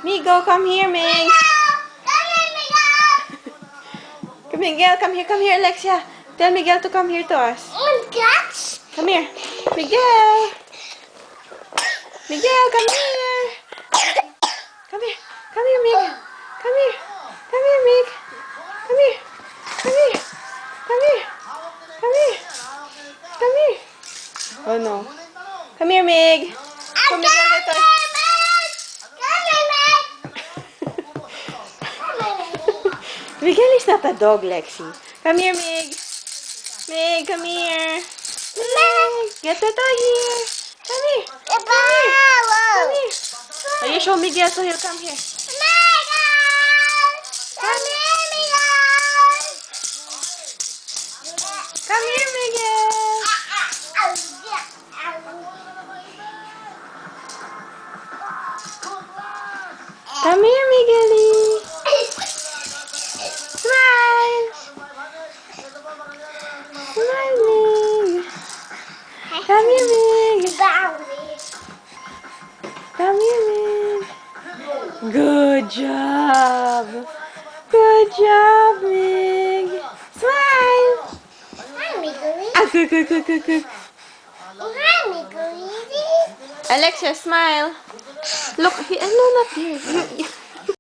Migo, come here, Mig. Miguel, come here, Alexia. Tell Miguel to come here to us. Come here. Miguel. Miguel, come here. Come here. Come here, Mig. Come here. Come here, Mig. Come here. Come here. Come here. Come here. Come here. Oh no. Come here, Mig. Come, Miguel, get us. Miguel is not a dog, Lexi. Come here, Mig. Mig, come here. Mig, get the dog here. Come here. Come here. Come here. Oh, you show Miguel so he'll come here. Come here, Miguel. Come here, Miguelie. Smile. Smile, Mig. Come here, Mig. Come here, Mig. Good job. Good job, Mig. Smile. Ah, good. Alexia, smile. Look, no, not here.